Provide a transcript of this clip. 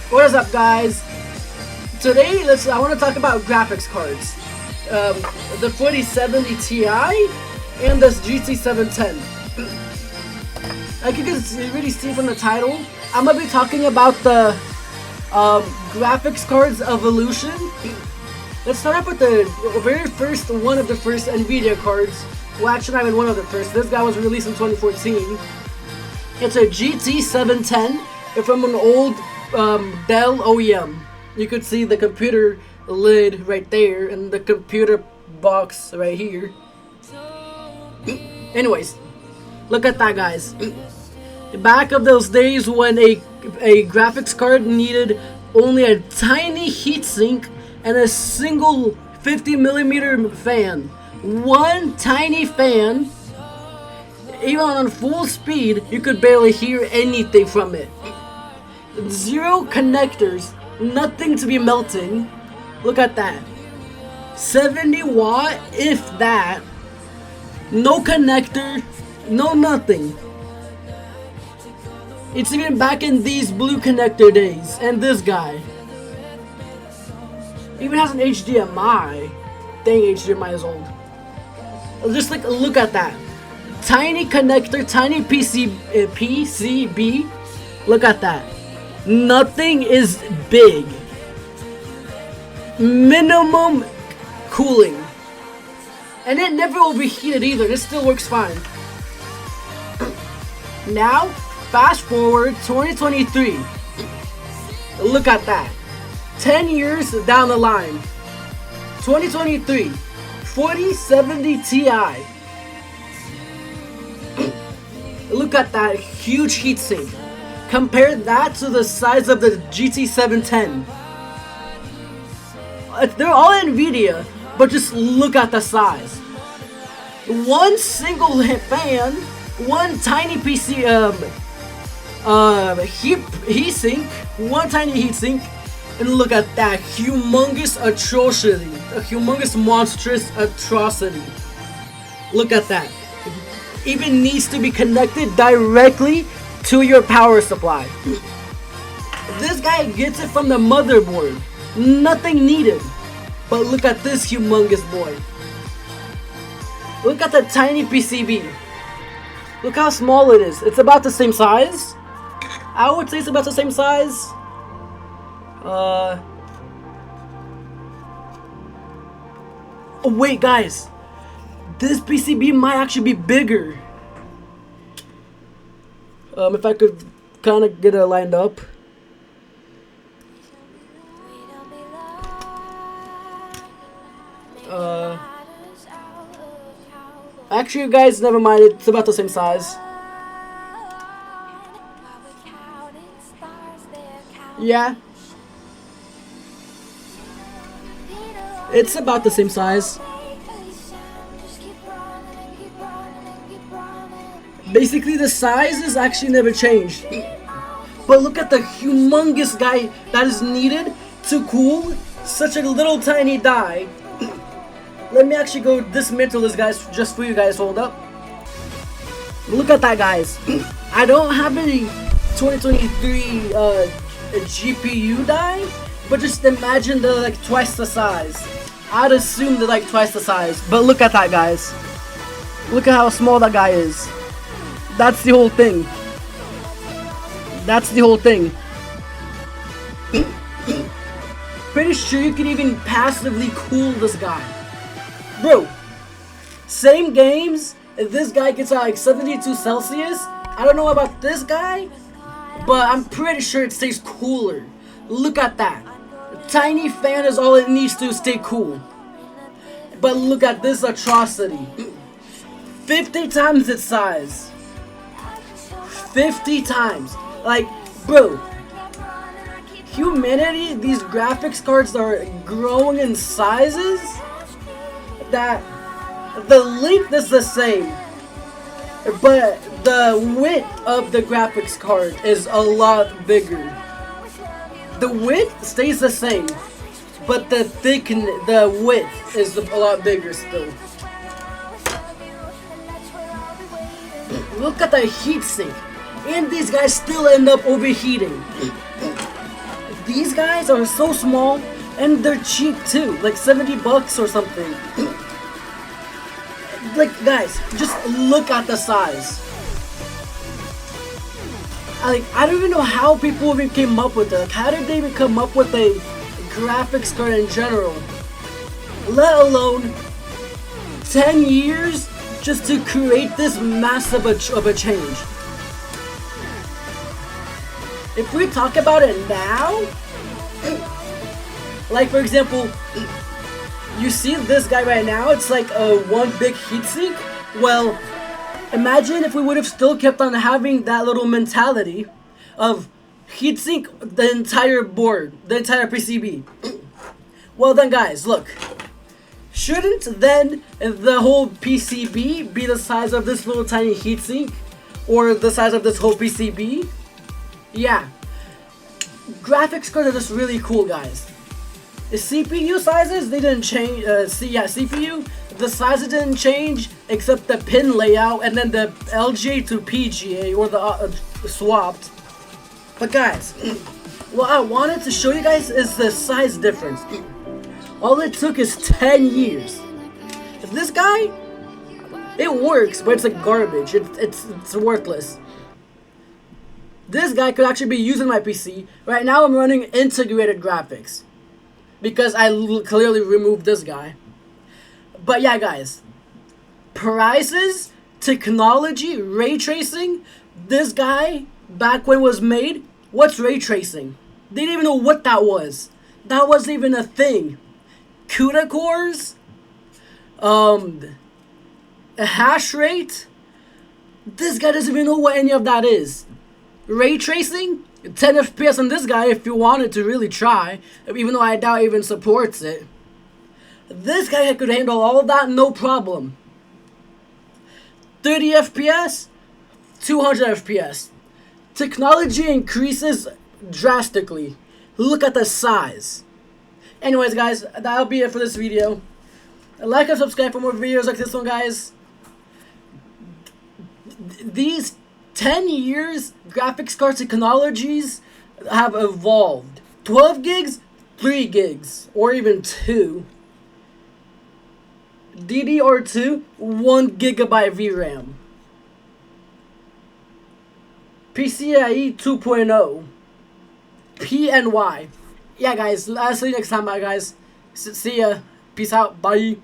What is up, guys? Today, I want to talk about graphics cards. The 4070 Ti and this GT 710. Like you can really see from the title, I'm gonna be talking about the graphics cards evolution. Let's start off with the very first one of the first NVIDIA cards. Well, actually, not even one of the first. This guy was released in 2014. It's a GT 710 from an old Dell OEM. You could see the computer lid right there and the computer box right here. Anyways, look at that, guys. Back of those days when a graphics card needed only a tiny heatsink and a single 50mm fan. One tiny fan. Even on full speed, you could barely hear anything from it. Zero connectors, nothing to be melting. Look at that. 70 watt, if that. No connector, no nothing. It's even back in these blue connector days. And this guy even has an HDMI. Dang, HDMI is old. Just like, look at that. Tiny connector, tiny PCB. Look at that. Nothing is big. Minimum cooling. And it never overheated either. It still works fine. Now, fast forward 2023. Look at that. 10 years down the line. 2023. 4070 Ti. Look at that huge heatsink. Compare that to the size of the GT 710. They're all NVIDIA, but just look at the size. One single fan, one tiny PC heatsink, one tiny heatsink, and look at that humongous atrocity, a humongous monstrous atrocity. Look at that. Even needs to be connected directly to your power supply. This guy gets it from the motherboard. Nothing needed. But look at this humongous boy. Look at the tiny PCB. Look how small it is. It's about the same size. I would say it's about the same size. Oh wait, guys. This PCB might actually be bigger. If I could kind of get it lined up. Actually, you guys, never mind. It's about the same size. Yeah. It's about the same size. Basically, the sizes actually never changed. But look at the humongous guy that is needed to cool such a little tiny die. Let me actually go dismantle this, guys, just for you guys. Hold up. Look at that, guys. I don't have any 2023 GPU die, but just imagine they're like twice the size. I'd assume they're like twice the size. But look at that, guys. Look at how small that guy is. That's the whole thing. That's the whole thing. Pretty sure you can even passively cool this guy. Bro, same games, if this guy gets out like 72 Celsius, I don't know about this guy, but I'm pretty sure it stays cooler. Look at that. A tiny fan is all it needs to stay cool. But look at this atrocity. 50 times its size. 50 times. Like, bro, humanity, these graphics cards are growing in sizes that the length is the same, but the width of the graphics card is a lot bigger. The width stays the same, but the width is a lot bigger still. Look at the heatsink. And these guys still end up overheating. guys are so small and they're cheap too, like 70 bucks or something. Like, guys, just look at the size. Like, I don't even know how people even came up with it. Like, how did they even come up with a graphics card in general? Let alone 10 years just to create this massive of a change. If we talk about it now, like for example, you see this guy right now, it's like a one big heatsink. Well, imagine if we would have still kept on having that little mentality of heatsink the entire board, the entire PCB. Well then guys, look. Shouldn't then the whole PCB be the size of this little tiny heatsink? Or the size of this whole PCB? Yeah. Graphics cards are just really cool, guys. The CPU sizes, they didn't change. CPU, the sizes didn't change except the pin layout and then the LGA to PGA or the swapped. But guys, what I wanted to show you guys is the size difference. All it took is 10 years. This guy, it works, but it's like garbage. It's worthless. This guy could actually be using my PC. Right now I'm running integrated graphics because I clearly removed this guy. But yeah, guys, prices, technology, ray tracing. This guy, back when it was made, what's ray tracing? They didn't even know what that was. That wasn't even a thing. CUDA cores, a hash rate. This guy doesn't even know what any of that is. Ray tracing, 10 FPS on this guy if you wanted to really try, even though I doubt it even supports it. This guy could handle all of that, no problem. 30 FPS, 200 FPS. Technology increases drastically. Look at the size. Anyways, guys, that'll be it for this video. Like and subscribe for more videos like this one, guys. These 10 years graphics card technologies have evolved. 12 gigs, 3 gigs, or even 2. DDR2, 1 gigabyte VRAM. PCIe 2.0. PNY. Yeah, guys, I'll see you next time, bye, guys. See ya. Peace out. Bye.